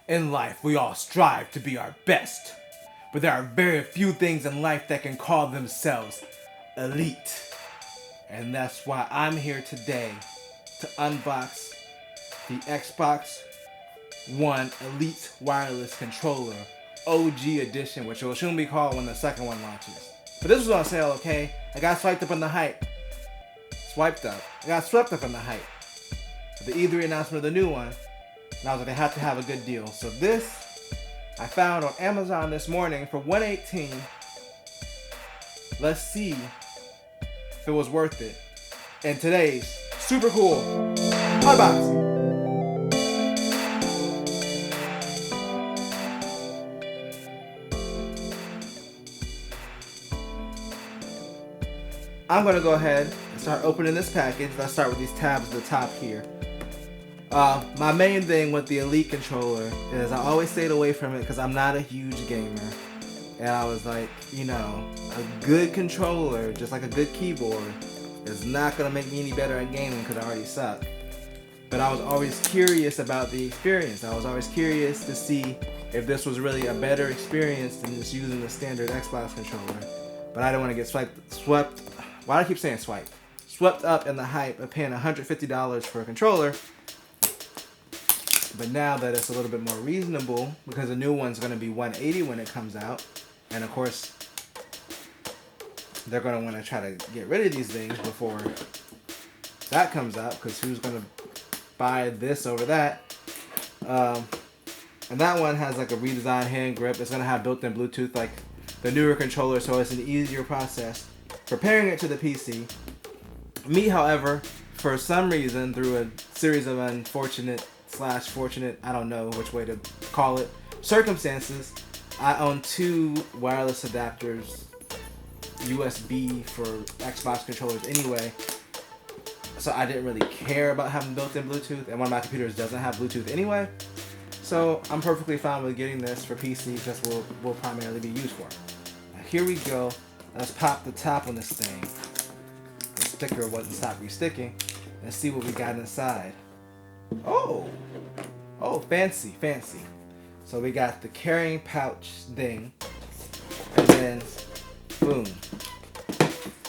In life, we all strive to be our best, but there are very few things in life that can call themselves elite. And that's why I'm here today to unbox the Xbox One Elite Wireless Controller OG Edition, which will soon be called when the second one launches. But this was on sale, okay? I got swiped up on the hype. I got swept up on the hype. The E3 announcement of the new one. And I was like, they have to have a good deal. So this, I found on Amazon this morning for $118. Let's see if it was worth it. And today's super cool unboxing. I'm gonna go ahead and start opening this package. Let's start with these tabs at the top here. My main thing with the Elite controller is I always stayed away from it because I'm not a huge gamer. And I was like, a good controller, just like a good keyboard, is not gonna make me any better at gaming because I already suck. But I was always curious about the experience. I was always curious to see if this was really a better experience than just using the standard Xbox controller. But I didn't want to get swept. Why do I keep saying swipe? Swept up in the hype of paying $150 for a controller. But now that it's a little bit more reasonable, because the new one's going to be $180 when it comes out, and of course they're going to want to try to get rid of these things before that comes out, because who's going to buy this over that? And that one has like a redesigned hand grip. It's going to have built-in Bluetooth like the newer controller, so it's an easier process preparing it to the PC. Me, however, for some reason, through a series of unfortunate / fortunate, I don't know which way to call it, circumstances, I own two wireless adapters, USB for Xbox controllers anyway, so I didn't really care about having built-in Bluetooth, and one of my computers doesn't have Bluetooth anyway, so I'm perfectly fine with getting this for PC. That's what will primarily be used for. Now here we go. Let's pop the top on this thing. The sticker wasn't stop resticking. Let's see what we got inside. Oh, fancy. So we got the carrying pouch thing, and then, boom,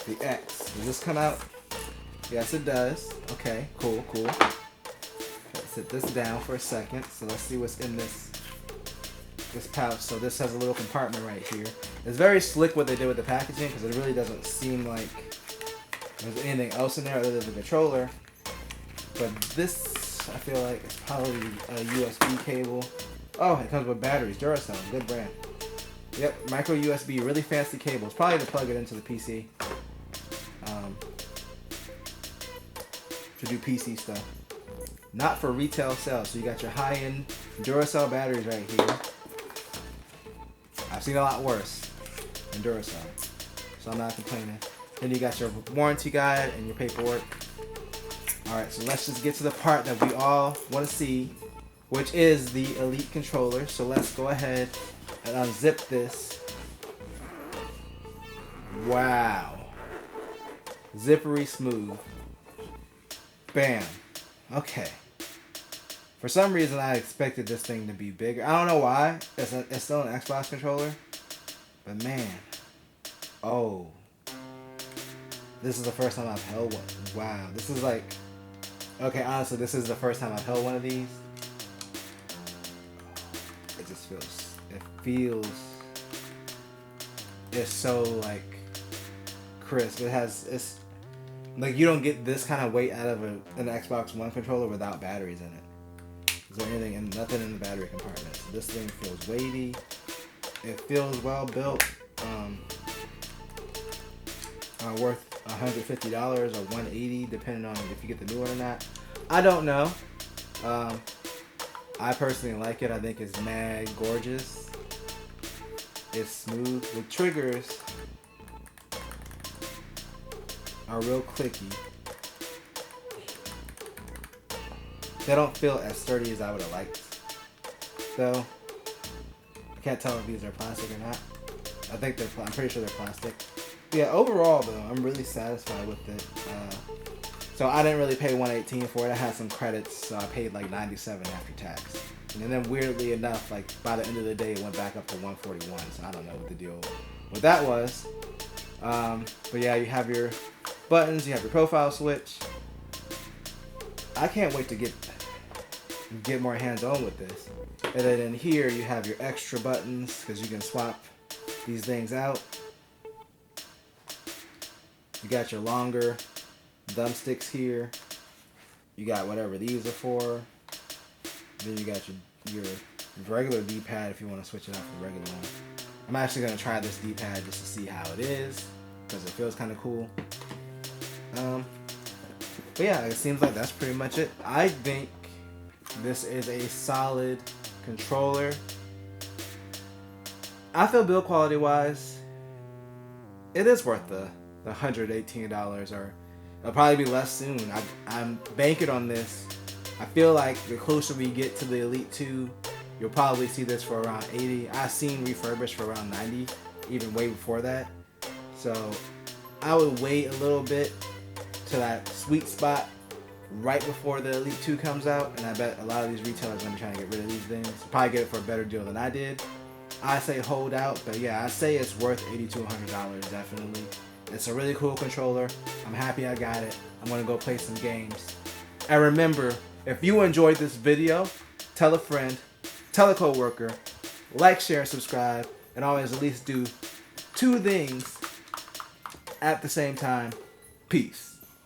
the X. Does this come out? Yes, it does. Okay, cool. Let's sit this down for a second. So let's see what's in this pouch. So this has a little compartment right here. It's very slick what they did with the packaging, because it really doesn't seem like there's anything else in there other than the controller. But this, I feel like it's probably a USB cable. Oh, it comes with batteries. Duracell, good brand. Yep, micro USB, really fancy cables. Probably to plug it into the PC. To do PC stuff. Not for retail sales. So you got your high-end Duracell batteries right here. I've seen a lot worse than Duracell, so I'm not complaining. Then you got your warranty guide and your paperwork. Alright, so let's just get to the part that we all want to see, which is the Elite controller. So let's go ahead and unzip this. Wow. Zippery smooth. Bam. Okay. For some reason, I expected this thing to be bigger. I don't know why. It's still an Xbox controller. But man. Oh. This is the first time I've held one. Wow. This is like... Okay, honestly, this is the first time I've held one of these. It just feels... It's so, like, crisp. It's... Like, you don't get this kind of weight out of an Xbox One controller without batteries in it. Is there anything and nothing in the battery compartment? So this thing feels weighty. It feels well built. Worth $150 or $180 depending on if you get the new one or not. I don't know. I personally like it. I think it's mad gorgeous. It's smooth. The triggers are real clicky. They don't feel as sturdy as I would have liked, though. I can't tell if these are plastic or not. I'm pretty sure they're plastic. Yeah, overall though, I'm really satisfied with it. So I didn't really pay $118 for it. I had some credits, so I paid like $97 after tax. And then weirdly enough, like by the end of the day, it went back up to 141. So I don't know what the deal with that was. But yeah, you have your buttons, you have your profile switch. I can't wait to get more hands-on with this. And then in here you have your extra buttons because you can swap these things out. You got your longer thumbsticks here. You got whatever these are for. Then you got your regular D-pad if you want to switch it out for the regular one. I'm actually going to try this D-pad just to see how it is because it feels kind of cool. But yeah, it seems like that's pretty much it. I think this is a solid controller. I feel build quality wise, it is worth the $118, or it'll probably be less soon. I'm banking on this. I feel like the closer we get to the Elite 2, you'll probably see this for around 80. I've seen refurbished for around 90, even way before that. So I would wait a little bit to that sweet spot right before the Elite 2 comes out, and I bet a lot of these retailers are going to be trying to get rid of these things. Probably get it for a better deal than I did. I say hold out, but yeah, I say it's worth $80 to $100 definitely. It's a really cool controller. I'm happy I got it. I'm going to go play some games. And remember, if you enjoyed this video, tell a friend, tell a coworker, like, share, subscribe, and always at least do 2 things at the same time. Peace.